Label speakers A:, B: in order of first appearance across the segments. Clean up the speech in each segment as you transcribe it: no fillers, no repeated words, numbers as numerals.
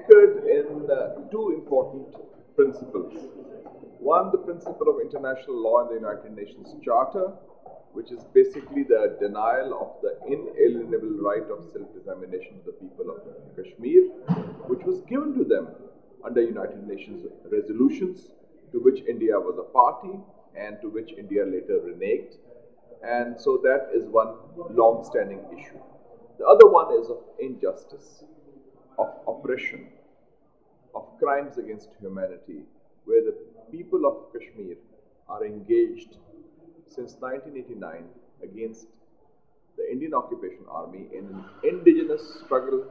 A: anchored in two important principles. One, the principle of international law in the United Nations Charter, which is basically the denial of the inalienable right of self-determination of the people of Kashmir, which was given to them under United Nations resolutions, to which India was a party and to which India later reneged. And so that is one long-standing issue. The other one is of injustice, of oppression, of crimes against humanity, where the people of Kashmir are engaged since 1989 against the Indian Occupation Army in an indigenous struggle,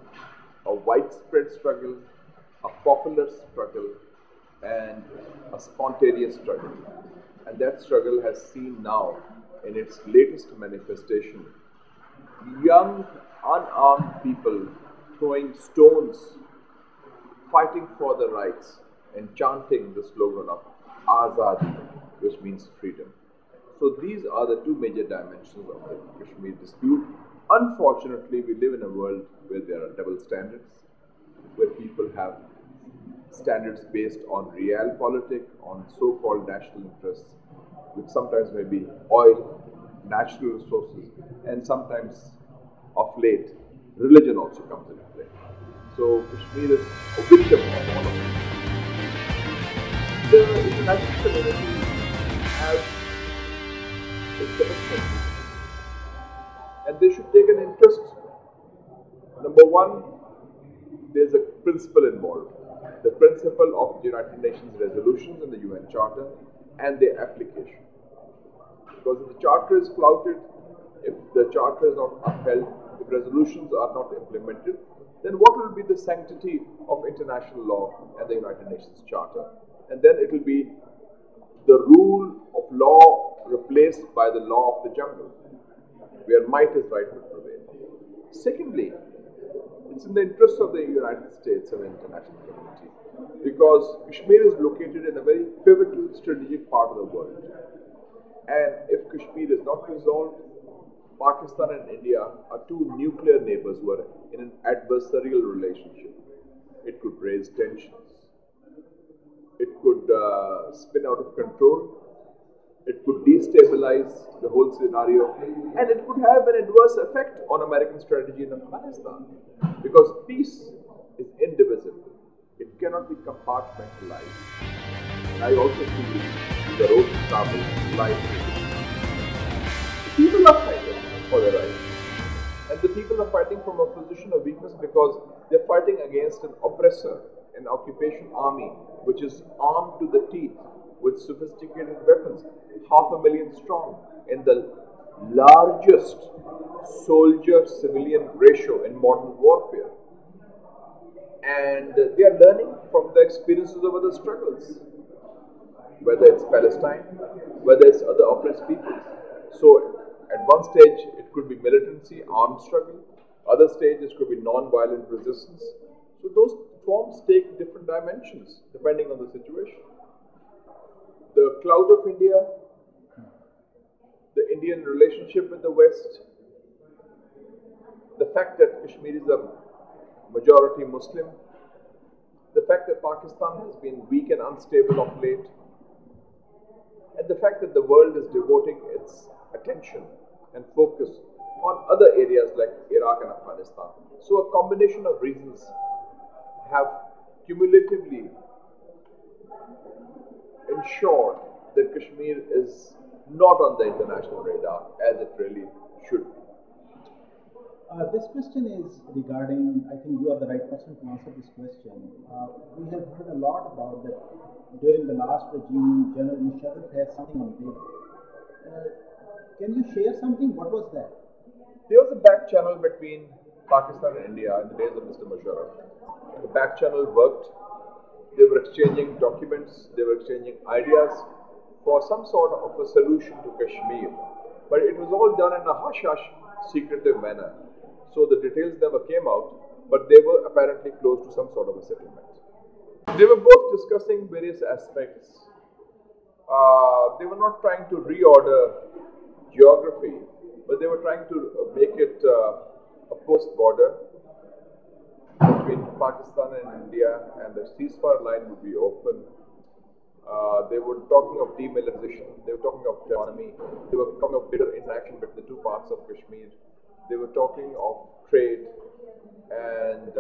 A: a widespread struggle, a popular struggle, and a spontaneous struggle. And that struggle has seen now, in its latest manifestation, young, unarmed people throwing stones, fighting for their rights, and chanting the slogan of Azadi, which means freedom. So these are the two major dimensions of the Kashmir dispute. Unfortunately, we live in a world where there are double standards, where people have standards based on realpolitik, on so-called national interests, which sometimes may be oil, natural resources, and sometimes, of late, religion also comes into play. So Kashmir is a victim of all of this. The international community has a commitment, and they should take an interest. Number one, there's a principle involved. The principle of the United Nations resolutions and the UN Charter and their application. Because if the Charter is flouted, if the Charter is not upheld, if resolutions are not implemented, then what will be the sanctity of international law and the United Nations Charter? And then it will be the rule of law replaced by the law of the jungle, where might is right will prevail. Secondly, it's in the interest of the United States and the international community, because Kashmir is located in a very pivotal strategic part of the world. And if Kashmir is not resolved, Pakistan and India are two nuclear neighbors who are in an adversarial relationship. It could raise tensions. It could spin out of control. It could destabilize the whole scenario, and it could have an adverse effect on American strategy in Afghanistan, because peace is indivisible. It cannot be compartmentalized. And I also feel the road to Kabul lies with it. The people are fighting for their rights, and the people are fighting from a position of weakness because they're fighting against an oppressor, an occupation army, which is armed to the teeth with sophisticated weapons, 500,000 strong, in the largest soldier-civilian ratio in modern warfare. And they are learning from the experiences of other struggles, whether it's Palestine, whether it's other oppressed peoples. So at one stage it could be militancy, armed struggle, other stages could be non-violent resistance. So those forms take different dimensions depending on the situation. The clout of India, the Indian relationship with the West, the fact that Kashmir is a majority Muslim, the fact that Pakistan has been weak and unstable of late, and the fact that the world is devoting its attention and focus on other areas like Iraq and Afghanistan. So a combination of reasons have cumulatively ensured that Kashmir is not on the international radar as it really should be.
B: This question is regarding, I think you are the right person to answer this question. We have heard a lot about that during the last regime, General Mushahid has something on the table. Can you share something? What was that?
A: There was a back channel between Pakistan and India in the days of Mr. Musharraf. The back channel worked. They were exchanging documents, they were exchanging ideas for some sort of a solution to Kashmir. But it was all done in a hush-hush, secretive manner. So the details never came out, but they were apparently close to some sort of a settlement. They were both discussing various aspects. They were not trying to reorder geography, but they were trying to make it a post-border. between Pakistan and India, and the ceasefire line would be open. They were talking of demilitarization, they were talking of autonomy, they were talking of better interaction between the two parts of Kashmir, they were talking of trade, and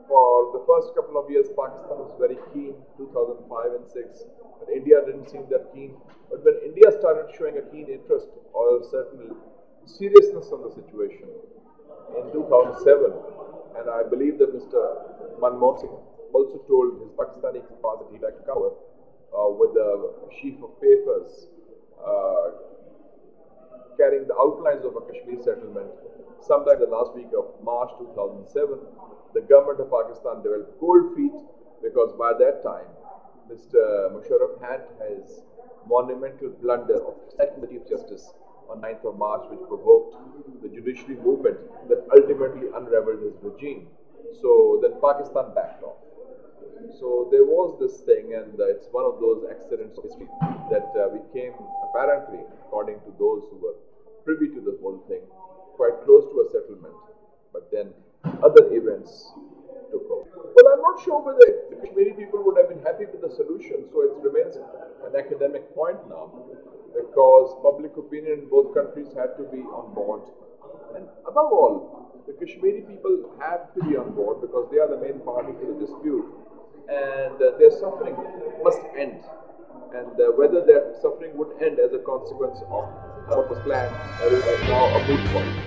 A: for the first couple of years, Pakistan was very keen, 2005 and 6, but India didn't seem that keen. But when India started showing a keen interest or a certain seriousness on the situation in 2007, and I believe that Mr. Manmohan Singh also told his Pakistani counterpart that he'd like to cover with a sheaf of papers carrying the outlines of a Kashmir settlement. Sometime in the last week of March 2007, the government of Pakistan developed cold feet because by that time, Mr. Musharraf had his monumental blunder of sacking the Chief Justice on 9th of March, which provoked the judiciary movement that ultimately unraveled his regime. So then Pakistan backed off. So there was this thing, and it's one of those accidents of history that became apparently, according to those who were privy to the whole thing, quite close to a settlement. But then other events took over. Well, I'm not sure whether the Kashmiri people would have been happy with the solution, so it remains an academic point now, because public opinion in both countries had to be on board. And above all, the Kashmiri people have to be on board because they are the main party to the dispute, and their suffering must end. And whether their suffering would end as a consequence of what was planned is now a moot point.